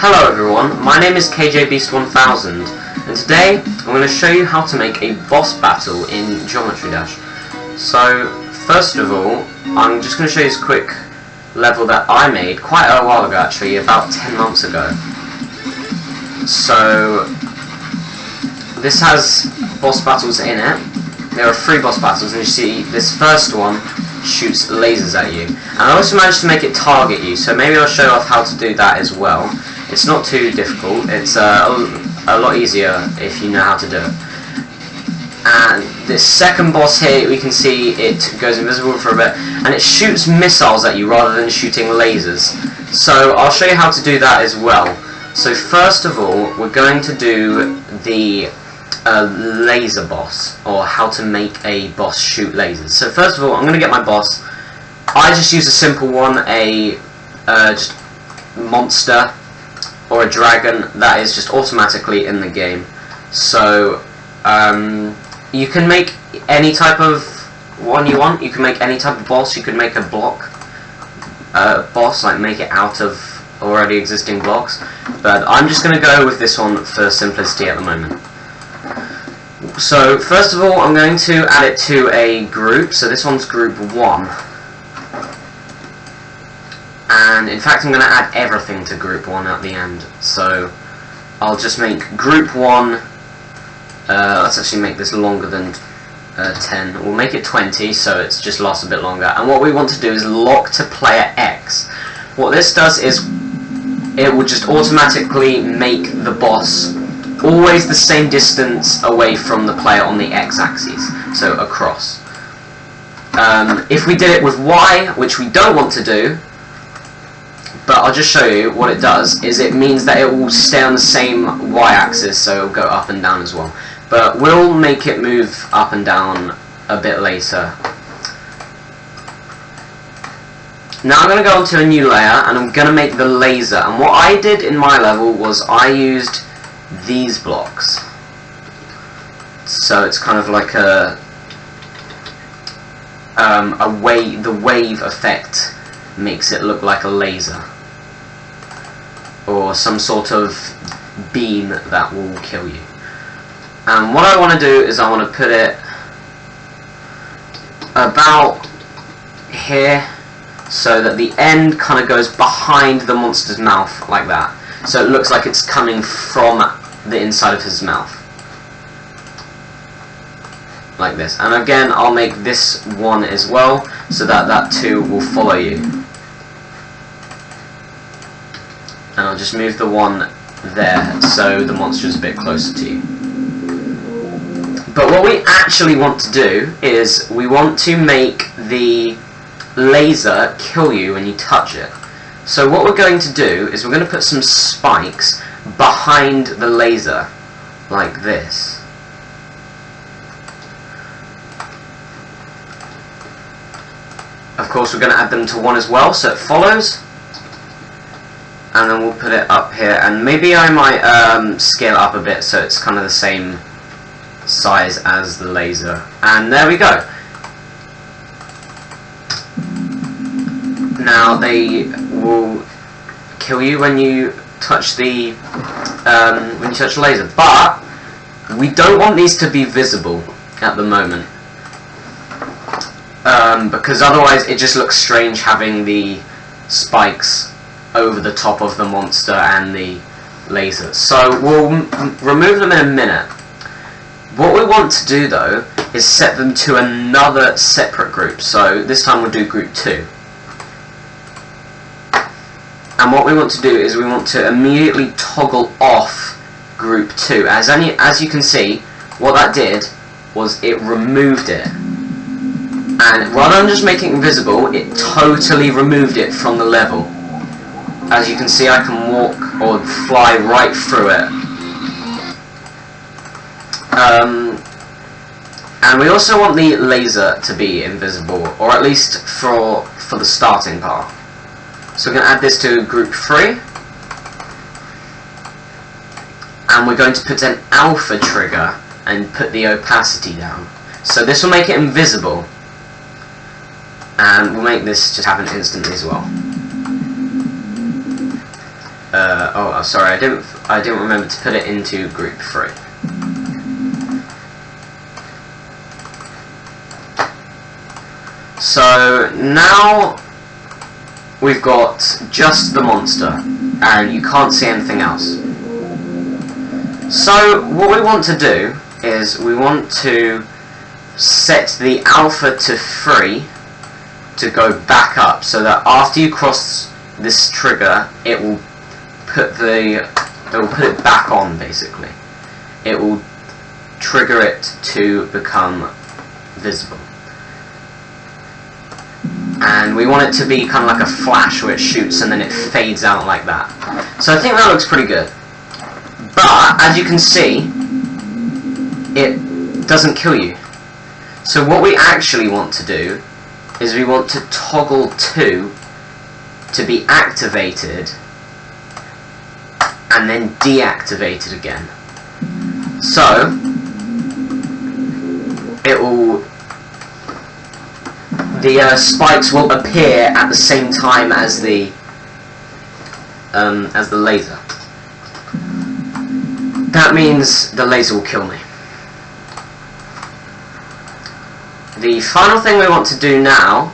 Hello everyone, my name is KJBeast1000 and today I'm going to show you how to make a boss battle in Geometry Dash. So first of all, I'm just going to show you this quick level that I made quite a while ago, actually, about 10 months ago. So this has boss battles in it. There are 3 boss battles, and you see this first one shoots lasers at you. And I also managed to make it target you, so maybe I'll show off how to do that as well. It's not too difficult, it's a lot easier if you know how to do it. And this second boss here, we can see it goes invisible for a bit, and it shoots missiles at you rather than shooting lasers. So I'll show you how to do that as well. So first of all, we're going to do the laser boss, or how to make a boss shoot lasers. So first of all, I'm going to get my boss. I just use a simple one, just monster or a dragon that is just automatically in the game. So you can make any type of one you want. You can make any type of boss. You could make a block boss, like make it out of already existing blocks. But I'm just going to go with this one for simplicity at the moment. So first of all, I'm going to add it to a group. So this one's group 1. And in fact, I'm going to add everything to group 1 at the end. So I'll just make group 1. Let's actually make this longer than 10. We'll make it 20, so it just lasts a bit longer. And what we want to do is lock to player X. What this does is it will just automatically make the boss always the same distance away from the player on the x-axis, so across. If we did it with Y, which we don't want to do, but I'll just show you what it does, is it means that it will stay on the same y-axis, so it'll go up and down as well. But we'll make it move up and down a bit later. Now I'm going to go onto a new layer, and I'm going to make the laser. And what I did in my level was I used these blocks. So it's kind of like the wave effect makes it look like a laser, or some sort of beam that will kill you. And what I want to do is I want to put it about here, so that the end kind of goes behind the monster's mouth, like that. So it looks like it's coming from the inside of his mouth, like this. And again, I'll make this one as well, so that that too will follow you. And I'll just move the one there, so the monster is a bit closer to you. But what we actually want to do is we want to make the laser kill you when you touch it. So what we're going to do is we're going to put some spikes behind the laser, like this. Of course, we're going to add them to 1 as well, so it follows. And then we'll put it up here, and maybe I might scale it up a bit so it's kind of the same size as the laser. And there we go. Now they will kill you when you touch the laser, but we don't want these to be visible at the moment, because otherwise it just looks strange having the spikes over the top of the monster and the laser. So we'll remove them in a minute. What we want to do though is set them to another separate group. So this time we'll do group 2. And what we want to do is we want to immediately toggle off group 2. As you can see, what that did was it removed it. And rather than just making it invisible, it totally removed it from the level. As you can see, I can walk or fly right through it. And we also want the laser to be invisible, or at least for the starting part. So we're going to add this to group 3, and we're going to put an alpha trigger and put the opacity down. So this will make it invisible, and we'll make this just happen instantly as well. oh, sorry, I didn't remember to put it into group 3. So now we've got just the monster, and you can't see anything else. So what we want to do is we want to set the alpha to 3 to go back up, so that after you cross this trigger, it will put it back on. Basically, it will trigger it to become visible. And we want it to be kind of like a flash where it shoots and then it fades out like that. So I think that looks pretty good. But, as you can see, it doesn't kill you. So what we actually want to do is we want to toggle 2 to be activated and then deactivated again. So, it will... the spikes will appear at the same time as the laser. That means the laser will kill me. The final thing we want to do now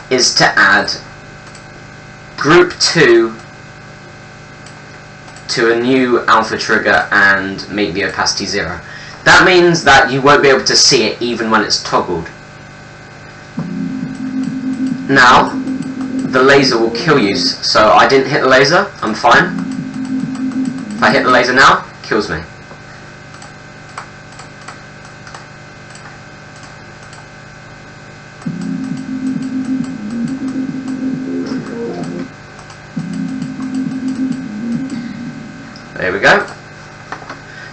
is to add group 2 to a new alpha trigger and make the opacity 0. That means that you won't be able to see it even when it's toggled. Now, the laser will kill you, so I didn't hit the laser, I'm fine. If I hit the laser now, it kills me. There we go.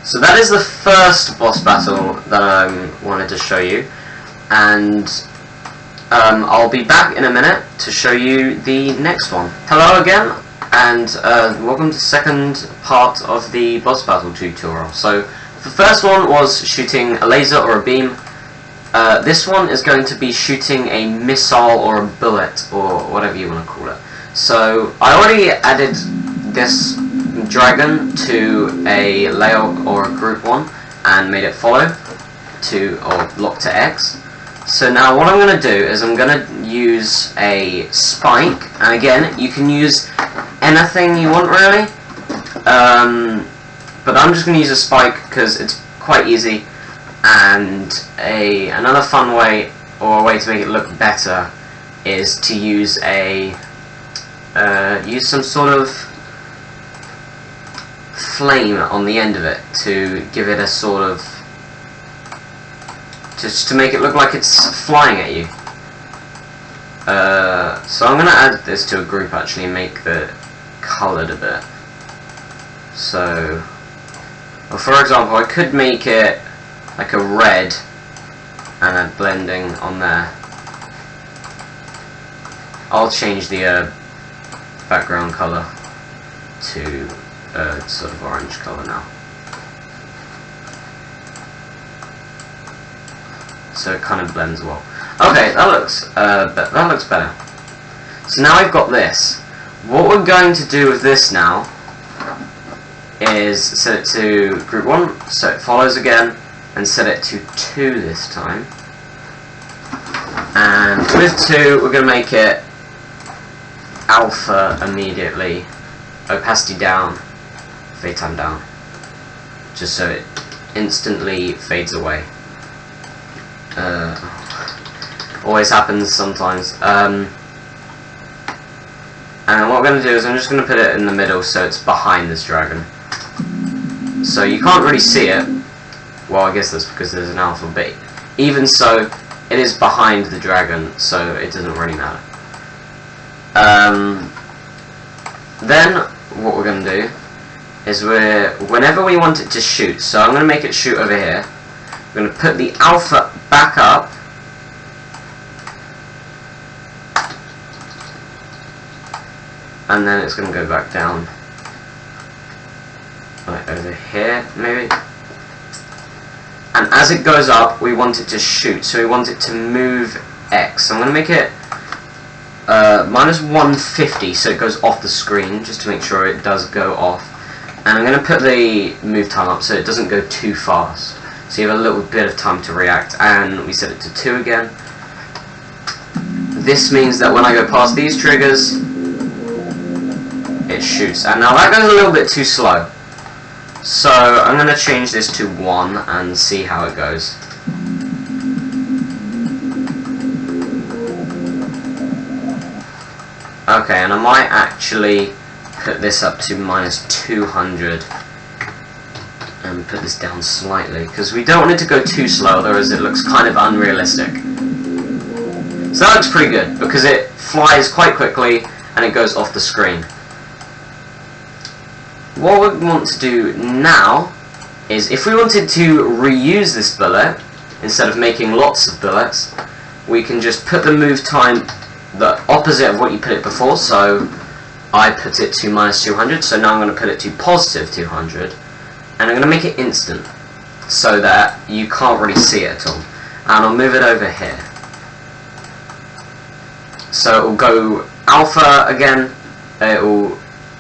So that is the first boss battle that I wanted to show you, and I'll be back in a minute to show you the next one. Hello again, and welcome to the second part of the boss battle tutorial. So the first one was shooting a laser or a beam. This one is going to be shooting a missile or a bullet or whatever you want to call it. So I already added this dragon to a layout or a group 1 and made it follow to or lock to X. So now what I'm going to do is I'm going to use a spike, and again you can use anything you want really, but I'm just going to use a spike because it's quite easy. And another fun way, or a way to make it look better, is to use some sort of flame on the end of it to give it a sort of, just to make it look like it's flying at you. So I'm going to add this to a group actually and make the coloured a bit. So, well, for example, I could make it like a red and add blending on there. I'll change the background colour to sort of orange colour now. So it kind of blends well. Okay, that looks better. So now I've got this. What we're going to do with this now is set it to group 1, so it follows again, and set it to 2 this time. And with 2, we're going to make it alpha immediately, opacity down, fade time down, just so it instantly fades away. Always happens sometimes. And what we're going to do is I'm just going to put it in the middle so it's behind this dragon. So you can't really see it. Well, I guess that's because there's an alpha, but even so, it is behind the dragon, so it doesn't really matter. Then, what we're going to do is whenever we want it to shoot, so I'm going to make it shoot over here, we're going to put the alpha back up, and then it's going to go back down, like over here, maybe. And as it goes up, we want it to shoot, so we want it to move X. So I'm going to make it minus 150, so it goes off the screen, just to make sure it does go off. And I'm going to put the move time up so it doesn't go too fast. So you have a little bit of time to react, and we set it to 2 again. This means that when I go past these triggers, it shoots. And now that goes a little bit too slow. So I'm going to change this to 1 and see how it goes. Okay, and I might actually put this up to minus 200 and put this down slightly, because we don't want it to go too slow, otherwise it looks kind of unrealistic. So that looks pretty good, because it flies quite quickly and it goes off the screen. What we want to do now is, if we wanted to reuse this bullet, instead of making lots of bullets, we can just put the move time the opposite of what you put it before. So I put it to minus 200, so now I'm going to put it to positive 200, and I'm going to make it instant, so that you can't really see it at all. And I'll move it over here. So it will go alpha again, it will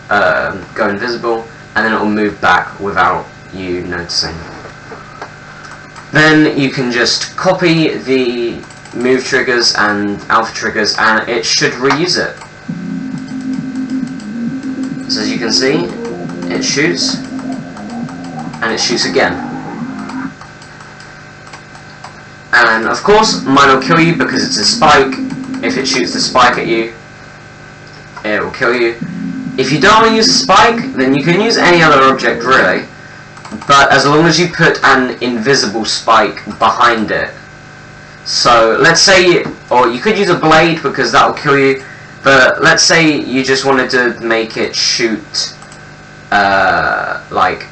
go invisible, and then it will move back without you noticing. Then you can just copy the move triggers and alpha triggers, and it should reuse it. So as you can see, it shoots, and it shoots again. And of course, mine will kill you because it's a spike. If it shoots the spike at you, it will kill you. If you don't want to use a spike, then you can use any other object really, but as long as you put an invisible spike behind it. So let's say, or you could use a blade because that will kill you, but let's say you just wanted to make it shoot like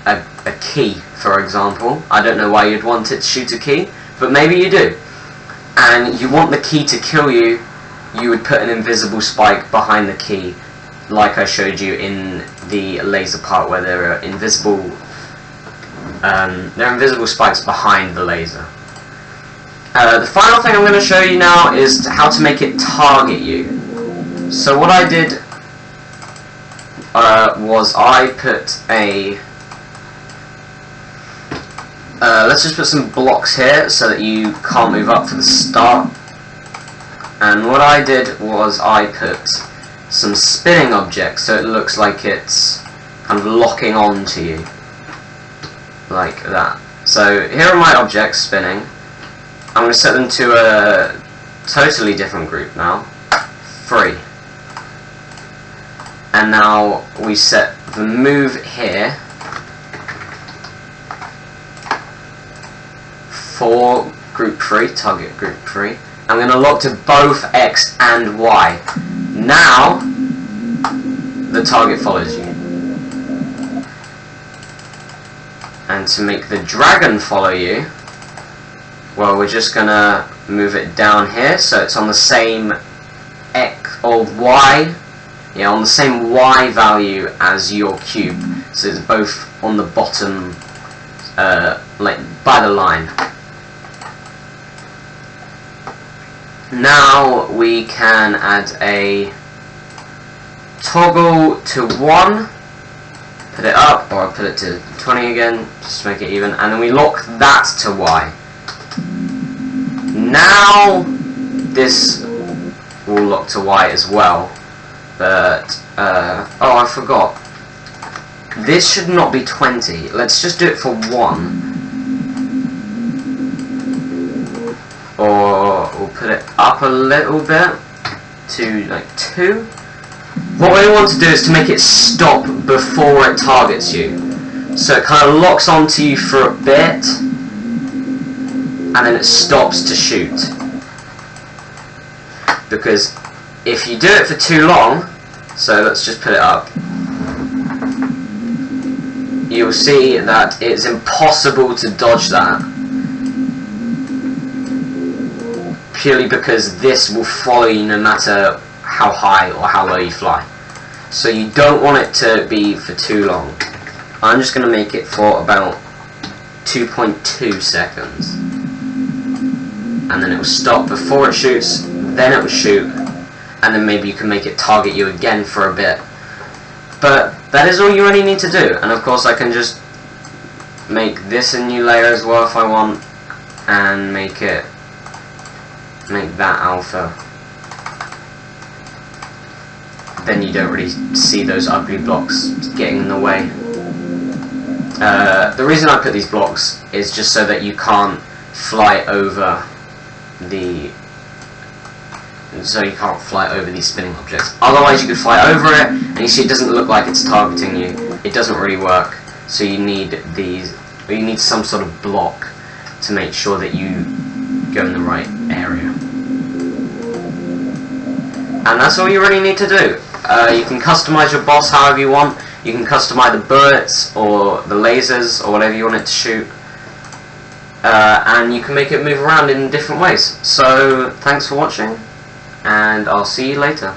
a key, for example. I don't know why you'd want it to shoot a key, but maybe you do. And you want the key to kill you, you would put an invisible spike behind the key, like I showed you in the laser part, where there are invisible spikes behind the laser. The final thing I'm going to show you now is how to make it target you. So what I did was I put a let's just put some blocks here so that you can't move up for the start. And what I did was I put some spinning objects so it looks like it's kind of locking on to you, like that. So here are my objects spinning. I'm going to set them to a totally different group now, 3. And now we set the move here for group 3, target group 3. I'm going to lock to both X and Y. Now the target follows you. And to make the dragon follow you, well, we're just going to move it down here so it's on the same X or Y, yeah, on the same Y value as your cube. So it's both on the bottom, like by the line. Now we can add a toggle to 1, put it up, or I'll put it to 20 again, just to make it even, and then we lock that to Y. Now this will lock to Y as well, but oh, I forgot. This should not be 20. Let's just do it for 1. Or we'll put it up a little bit to like 2. What we want to do is to make it stop before it targets you. So it kind of locks onto you for a bit, and then it stops to shoot. Because if you do it for too long, so let's just put it up, you'll see that it's impossible to dodge that. Purely because this will follow you no matter how high or how low you fly. So you don't want it to be for too long. I'm just going to make it for about 2.2 seconds. And then it will stop before it shoots, then it will shoot, and then maybe you can make it target you again for a bit. But that is all you really need to do, and of course I can just make this a new layer as well if I want, and make that alpha. Then you don't really see those ugly blocks getting in the way. The reason I put these blocks is just so that you can't fly over these spinning objects. Otherwise you could fly over it and you see it doesn't look like it's targeting you. It doesn't really work. So you need some sort of block to make sure that you go in the right area. And that's all you really need to do. You can customize your boss however you want. You can customize the bullets or the lasers or whatever you want it to shoot. And you can make it move around in different ways. So thanks for watching, and I'll see you later.